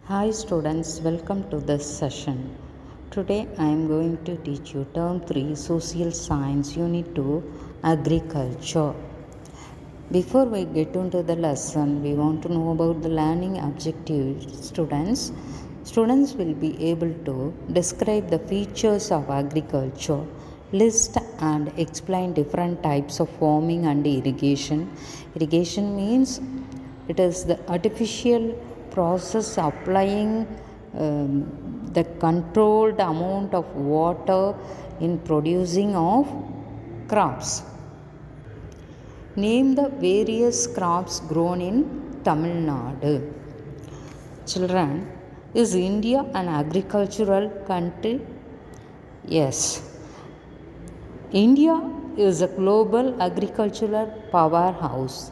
Hi students, welcome to this session. Today I am going to teach you Term 3 Social Science Unit 2 Agriculture. Before we get into the lesson, we want to know about the learning objectives. Students will be able to describe the features of agriculture, list and explain different types of farming and irrigation. Irrigation means it is the artificial process applying the controlled amount of water in producing of crops. Name the various crops grown in Tamil Nadu. Children, is India an agricultural country? Yes. India is a global agricultural powerhouse.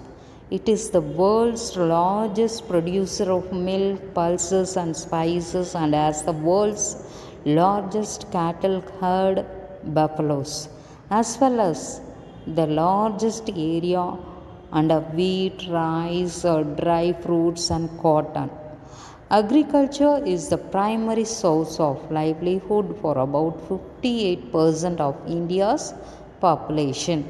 It is the world's largest producer of milk, pulses, and spices, and has the world's largest cattle herd, buffaloes, as well as the largest area under wheat, rice, dry fruits, and cotton. Agriculture is the primary source of livelihood for about 58% of India's population.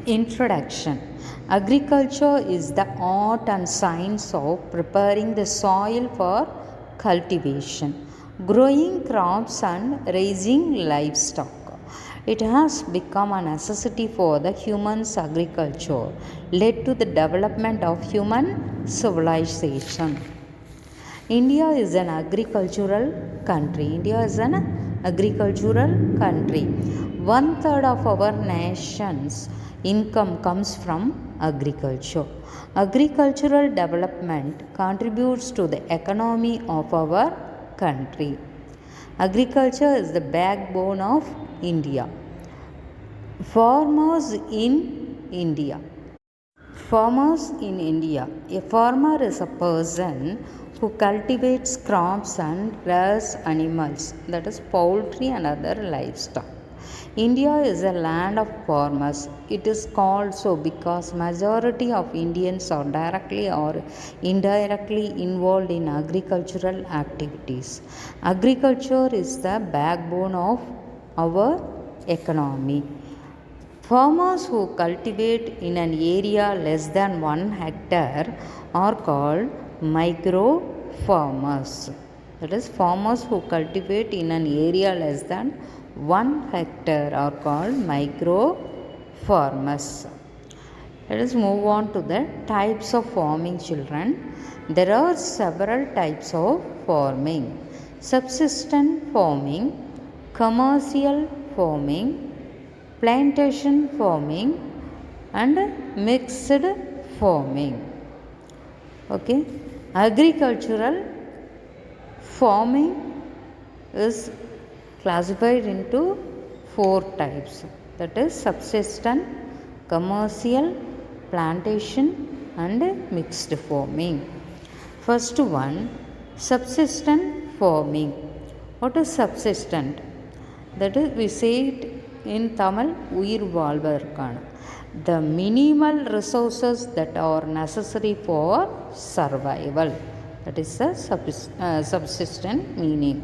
Introduction. Agriculture is the art and science of preparing the soil for cultivation, growing crops, and raising livestock. It has become a necessity for the human's agriculture, led to the development of human civilization. India is an agricultural country. India is an agricultural country. 1/3 of our nation's income comes from agriculture. Agricultural development contributes to the economy of our country. Agriculture is the backbone of India. Farmers in India. Farmers in India. A farmer is a person who cultivates crops and rears animals, that is poultry and other livestock. India is a land of farmers. It is called so because majority of Indians are directly or indirectly involved in agricultural activities. Agriculture is the backbone of our economy. Farmers who cultivate in an area less than 1 hectare are called micro farmers. That is, farmers who cultivate in an area less than 1 hectare are called micro farmers. Let us move on to the types of farming, children. There are several types of farming: subsistence farming, commercial farming, plantation farming, and mixed farming. Okay, agricultural farming is classified into 4 types, that is subsistence, commercial, plantation, and mixed farming. First one, subsistence farming. What is subsistence? That is, we say it in Tamil, உயிர் வாழ்வதற்கான, the minimal resources that are necessary for survival. That is the subsistence meaning.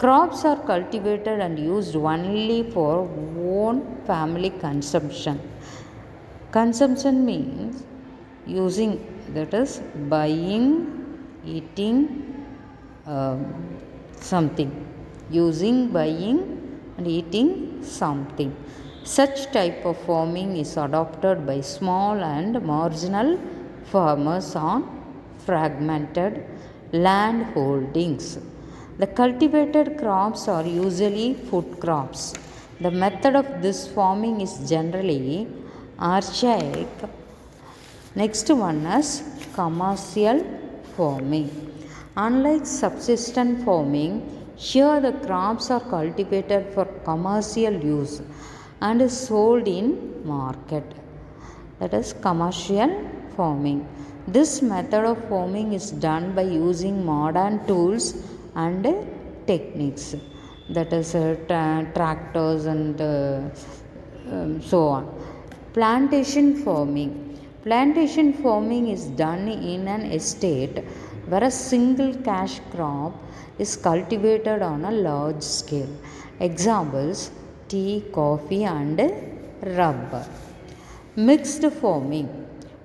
Crops are cultivated and used only for own family consumption. Consumption means using, that is buying, eating something, using, buying and eating something. Such type of farming is adopted by small and marginal farmers on fragmented land holdings. The cultivated crops are usually food crops. The method of this farming is generally archaic. Next one is commercial farming. Unlike subsistence farming, here the crops are cultivated for commercial use and is sold in market. That is commercial farming. This method of farming is done by using modern tools and techniques, that is tractors and so on. Plantation farming. Plantation farming is done in an estate where a single cash crop is cultivated on a large scale. Examples: tea, coffee, and rubber. Mixed farming.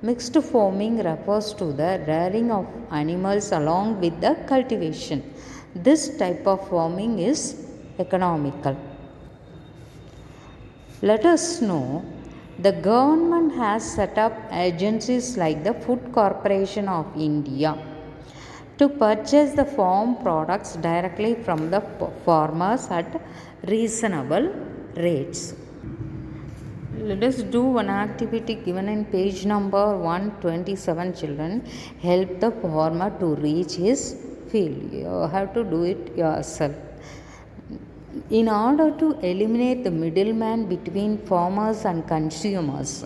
Mixed farming refers to the rearing of animals along with the cultivation. This type of farming is economical. Let us know the government has set up agencies like the Food Corporation of India to purchase the farm products directly from the farmers at reasonable rates. Let us do one activity given in page number 127. Children, help the farmer to reach his field. You have to do it yourself. In order to eliminate the middleman between farmers and consumers,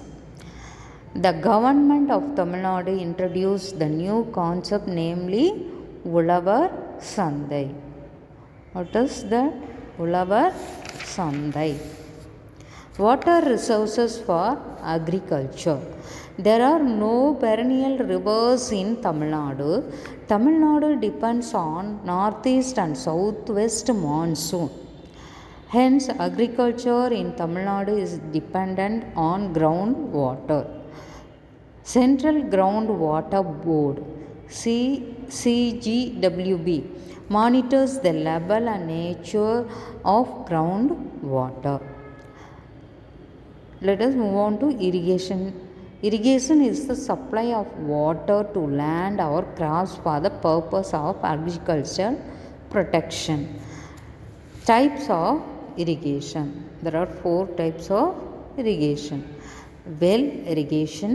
the government of Tamil Nadu introduced the new concept, namely Ulavar Sandai. What is that? Ulavar Sandai. Water resources for agriculture. There are no perennial rivers in Tamil Nadu. Tamil Nadu depends on northeast and southwest monsoon. Hence, agriculture in Tamil Nadu is dependent on groundwater. Central Groundwater Board CGWB monitors the level and nature of groundwater. Let us move on to irrigation. Irrigation is the supply of water to land or crops for the purpose of agricultural protection. Types of irrigation. There are 4 types of irrigation: well irrigation,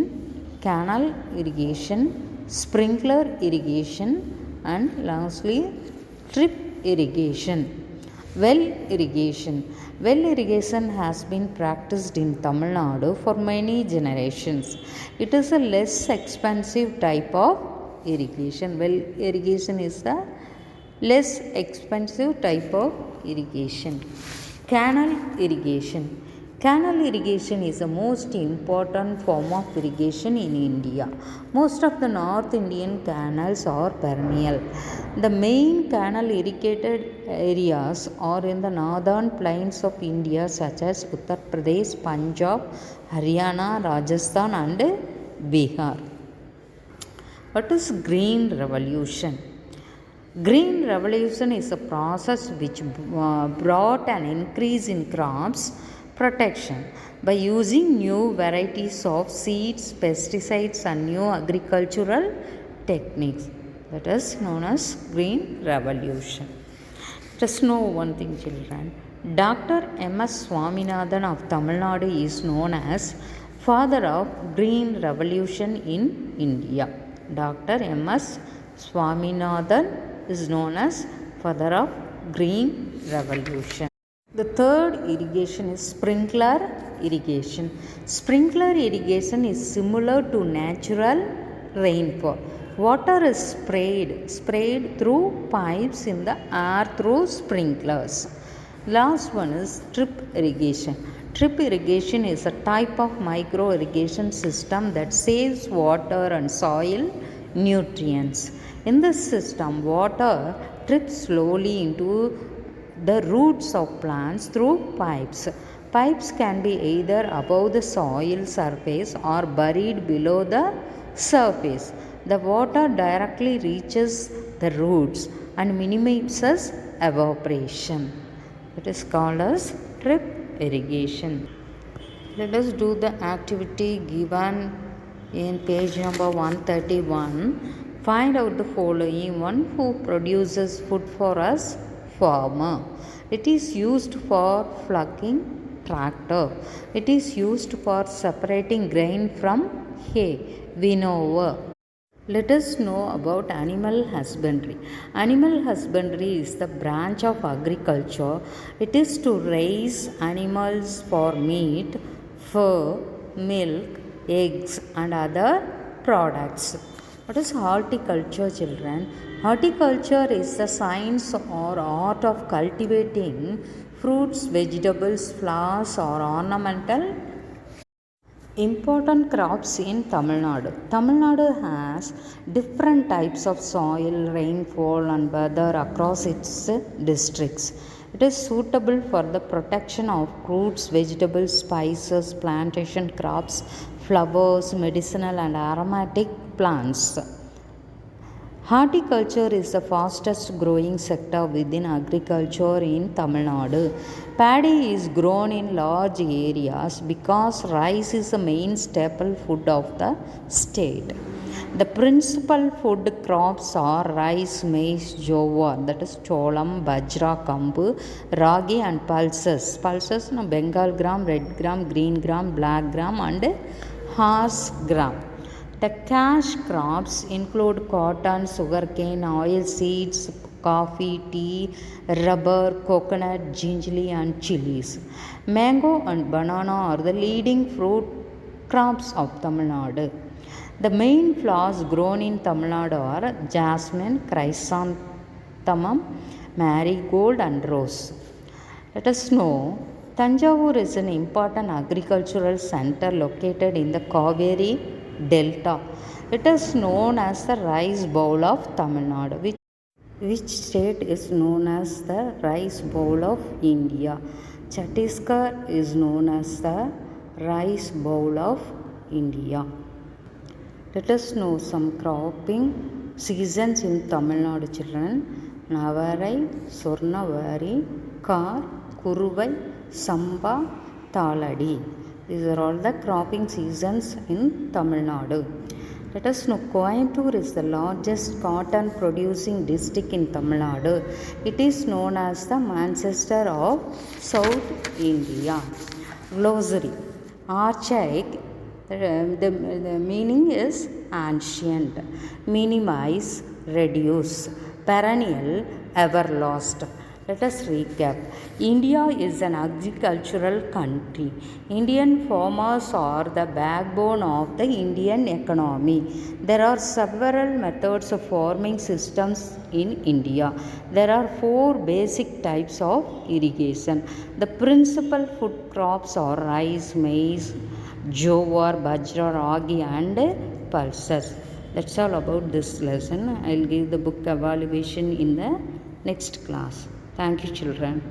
canal irrigation, sprinkler irrigation, and lastly drip irrigation. Well irrigation. Well irrigation has been practiced in Tamil Nadu for many generations. It is a less expensive type of irrigation. Well irrigation is the less expensive type of irrigation. Canal irrigation. Canal irrigation is the most important form of irrigation in India. Most of the North Indian canals are perennial. The main canal irrigated areas are in the northern plains of India, such as Uttar Pradesh, Punjab, Haryana, Rajasthan, and Bihar. What is Green Revolution? Green Revolution is a process which brought an increase in crops protection by using new varieties of seeds, pesticides, and new agricultural techniques. That is known as Green Revolution. Just know one thing, children. Dr. M.S. Swaminathan of Tamil Nadu is known as father of Green Revolution in India. Dr. M.S. Swaminathan is known as father of Green Revolution. The third irrigation is sprinkler irrigation. Sprinkler irrigation is similar to natural rainfall. Water is sprayed through pipes in the air through sprinklers. Last one is drip irrigation. Drip irrigation is a type of micro irrigation system that saves water and soil nutrients. In this system, water drips slowly into the roots of plants through pipes. Pipes can be either above the soil surface or buried below the surface. The water directly reaches the roots and minimizes evaporation. It is called as drip irrigation. Let us do the activity given in page number 131. Find out the following. One who produces food for us? Farmer. It is used for plucking? Tractor. It is used for separating grain from hay? Winnower. Let us know about animal husbandry. Animal husbandry is the branch of agriculture. It is to raise animals for meat, fur, milk, eggs, and other products. What is horticulture, children? Horticulture is the science or art of cultivating fruits, vegetables, flowers, or ornamental Important crops in Tamil Nadu. Tamil Nadu has different types of soil, rainfall, and weather across its districts. It is suitable for the protection of fruits, vegetables, spices, plantation crops, flowers, medicinal, and aromatic plants. Horticulture is the fastest growing sector within agriculture in Tamil Nadu. Paddy is grown in large areas because rice is the main staple food of the state. The principal food crops are rice, maize, jowar, that is cholam, bajra, kambu, ragi, and pulses. Pulses, no, Bengal gram, red gram, green gram, black gram, and horse gram. The cash crops include cotton, sugarcane, oil seeds, coffee, tea, rubber, coconut, ginger, and chilies. Mango and banana are the leading fruit crops of Tamil Nadu. The main flowers grown in Tamil Nadu are jasmine, chrysanthemum, marigold, and rose. Let us know Tanjavur is an important agricultural center located in the Kaveri Delta. It is known as the rice bowl of Tamil Nadu. Which state is known as the rice bowl of India? Chhattisgarh is known as the rice bowl of India. Let us know some cropping seasons in Tamil Nadu, children. Navarai, Sornavari, Kar, Kuruvai, Samba, Taladi. These are all the cropping seasons in Tamil Nadu. Let us know Coimbatore is the largest cotton producing district in Tamil Nadu. It is known as the Manchester of South India. Glossary. Archaic, the meaning is ancient. Minimize, reduce. Perennial, everlast. Let us recap. India is an agricultural country. Indian farmers are the backbone of the Indian economy. There are several methods of farming systems in India. There are 4 basic types of irrigation. The principal food crops are rice, maize, jowar, bajra, ragi, and pulses. That's all about this lesson. I'll give the book evaluation in the next class. Thank you, children.